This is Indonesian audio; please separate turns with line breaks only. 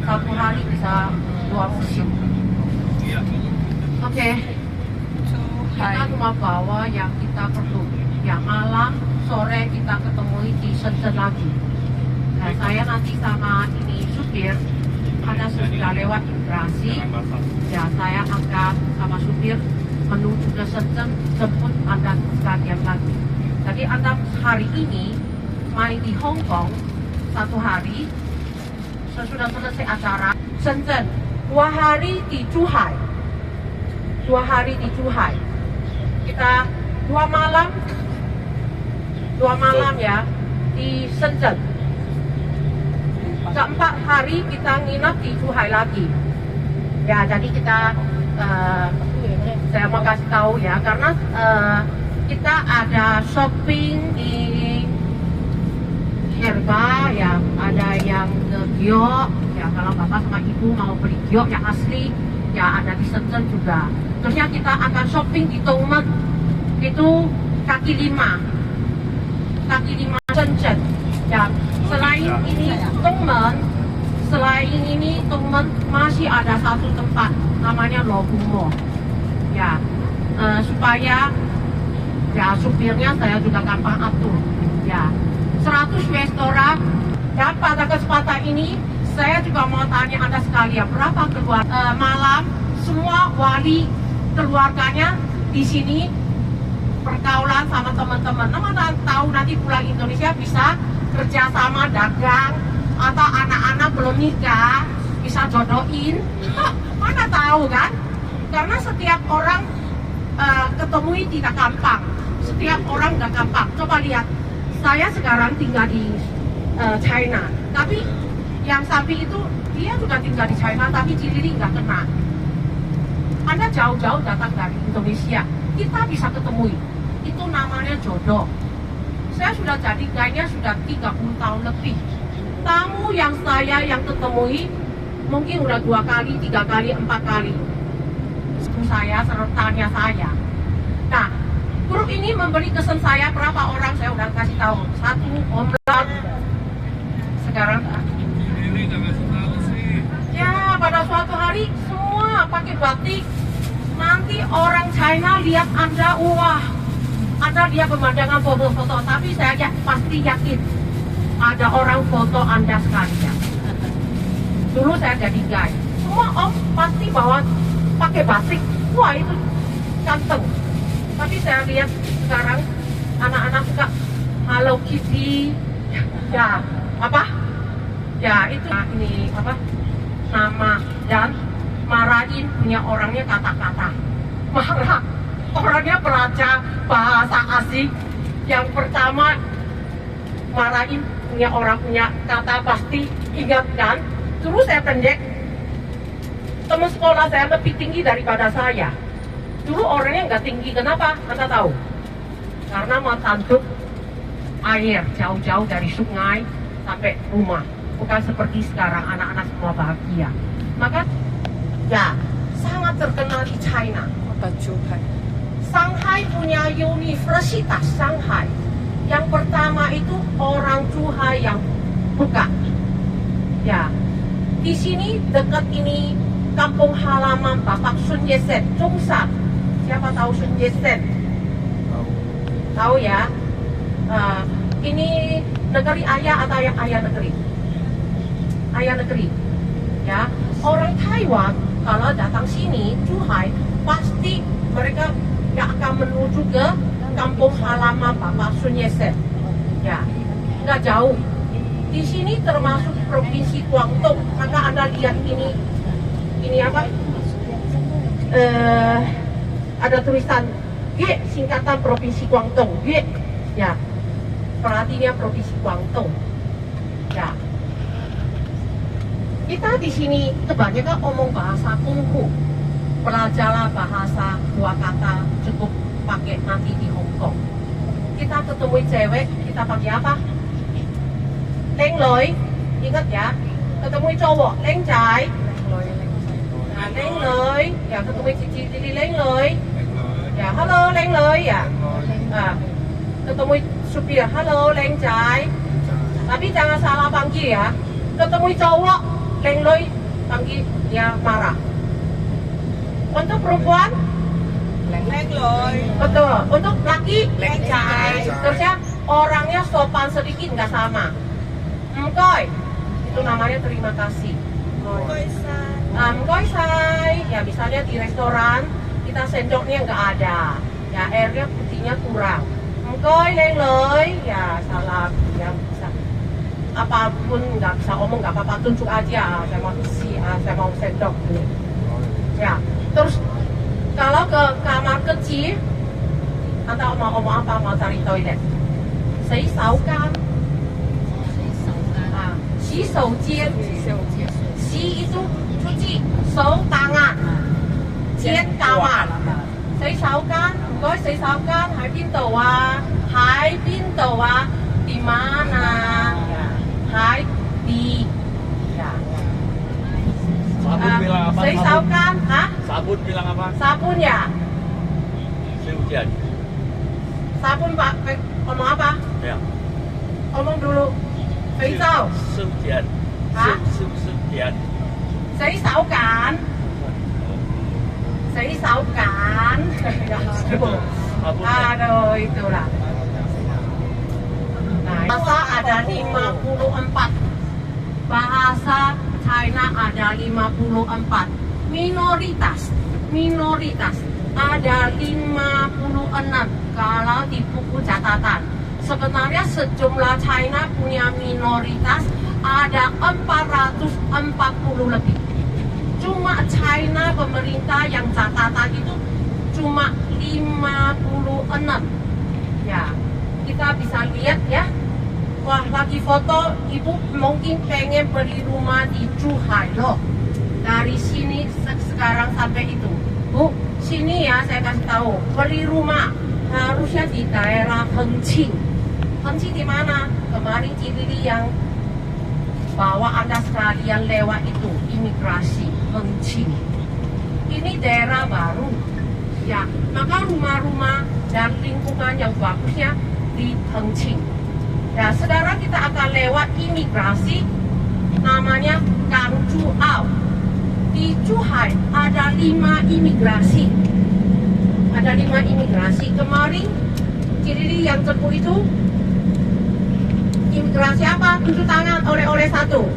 satu hari bisa 2 musim. Oke. Kita cuma bawa yang kita perlu. Yang malam, sore kita ketemu di Shenzhen lagi. Nah, saya nanti sama ini supir, karena sudah lewat imigrasi, ya saya akan sama supir menuju ke Shenzhen, jemput Anda sekalian lagi. Jadi Anda hari ini main di Hong Kong 1 hari, sesudah selesai acara Shenzhen, 2 hari di Zhuhai, 2 hari di Zhuhai. Kita 2 malam ya di Shenzhen. Keempat hari kita nginap di Zhuhai lagi. Ya, jadi kita saya mau kasih tahu ya, karena kita ada shopping di Herba ya, ada yang ke giok ya, kalau bapak sama ibu mau beli giok yang asli ya ada di Shenzhen juga. Terusnya kita akan shopping di Dongmen, itu kaki lima Shenzhen ya. Selain ini Dongmen masih ada satu tempat namanya Lobumo ya, supaya ya supirnya saya juga gampang atur ya. 100 restoran. Dan pada kesempatan ini saya juga mau tanya Anda sekalian, berapa malam semua wali keluarganya di sini pergaulan sama teman-teman. Mana tahu nanti pulang Indonesia bisa kerja sama dagang, atau anak-anak belum nikah bisa jodohin. Mana tahu kan? Karena setiap orang ketemui tidak gampang. Setiap orang nggak gampang. Coba lihat, saya sekarang tinggal di China, tapi yang sapi itu dia juga tinggal di China, tapi Cilili nggak kena. Anda jauh-jauh datang dari Indonesia, kita bisa ketemu. Itu namanya jodoh. Saya sudah jadi guide-nya sudah 30 tahun lebih. Tamu yang saya ketemui mungkin udah 2 kali, 3 kali, 4 kali. Saya sertanya saya. Nah, grup ini memberi kesan saya berapa orang, saya udah kasih tahu. 1 omlet. Sekarang ya pada suatu hari semua pakai batik. Nanti orang China lihat Anda, wah, Anda lihat pemandangan foto-foto, tapi saya pasti yakin ada orang foto Anda sekalian. Dulu saya jadi guide, semua om pasti bawa pakai batik, wah itu ganteng. Tapi saya lihat sekarang anak-anak suka Hello Kitty, ya apa? Ya itu ini apa? Nama dan marahin punya orangnya kata-kata. Marah orangnya belajar bahasa asing. Yang pertama marahin punya orang punya kata pasti ingat kan? Terus saya pendek. Teman sekolah saya lebih tinggi daripada saya. Dulu orangnya nggak tinggi, kenapa? Anda tahu? Karena mau tanduk air jauh-jauh dari sungai sampai rumah. Bukan seperti sekarang anak-anak semua bahagia. Maka ya sangat terkenal di China. Shanghai punya Universitas Shanghai. Yang pertama itu orang Zhuhai yang buka. Ya, di sini dekat ini kampung halaman Bapak Sun Yat-sen, Zhongshan. Siapa tahu Sun Yat-sen? Tahu ya? Ini negeri ayah atau yang ayah negeri? Ayah negeri. Ya, orang Taiwan kalau datang sini Zhuhai pasti mereka nggak akan menuju ke kampung halaman Bapak Sun Yat-sen. Ya, nggak jauh. Di sini termasuk provinsi Guangdong. Maka Anda lihat ini apa? Ada tulisan G, singkatan provinsi Guangdong. G, ya, perhatinya provinsi Guangdong. Ya. Kita di sini kebanyakan omong bahasa Kungfu. Belajarlah bahasa 2 kata cukup pakai nanti di Hong Kong. Kita ketemu cewek, kita pakai apa? Leng loi, ingat ya. Ketemu cowok, leng cai. Nah, leng loi, ya ketemu cici leng loi. Ya, halo leng loi ya. Nah, ketemu supir, halo leng cai. Tapi jangan salah panggil ya. Ketemu cowok, Lengloi panggil dia marah. Untuk perempuan
Lengloi.
betul. Untuk laki
Lencai.
terusnya orangnya sopan sedikit nggak sama. Mkoy itu namanya terima kasih. Mkoy say, ya misalnya di restoran kita sendoknya nggak ada, ya airnya putihnya kurang. Mkoy lengloi, ya salam, ya bisa. Apapun nggak bisa omong nggak apa-apa, tunjuk aja. Saya mau sendok ini. Ya, terus kalau ke kamar kecil atau mau ngomong apa, mau cari toilet,洗手間啊，洗手間，洗itu cuci, 手 tangan, 間 kamar, 洗手間，唔該洗手間喺邊度啊？喺邊度啊？ di mana？ 喺 di ya.
Sabun bilang apa?
洗手間啊？
Sabun bilang apa?
sabun ya?
Sehujan.
sabun Pak, ngomong apa?
Ya.
Ngomong dulu. 肥皂
Sehujan.
Hah?
Sehujan.
洗手間 洗手間 aduh itulah. Nah, bahasa ada 54. Bahasa China ada 54. Minoritas ada 56 kalau di buku catatan. Sebenarnya sejumlah China punya minoritas ada 440 lebih. Cuma China pemerintah yang catatan itu cuma 56. Ya, kita bisa lihat ya. Wah, lagi foto ibu mungkin pengen beli rumah di Zhuhai loh. Dari sini sekarang sampai itu. Bu, sini ya saya kasih tahu. Beli rumah harusnya di daerah Hengqin. Hengqin di mana? Kemarin Cilili yang bawa Anda sekalian lewat itu imigrasi Hengqin. Ini daerah baru. Ya, maka rumah-rumah dan lingkungan yang bagusnya di Hengqin. Ya, saudara kita akan lewat imigrasi namanya Gangzhuao. Di Zhuhai ada 5 imigrasi. Ada 5 imigrasi. Kemarin Cilili yang tempuh itu imigrasi apa? Tunjuk tangan oleh-oleh satu.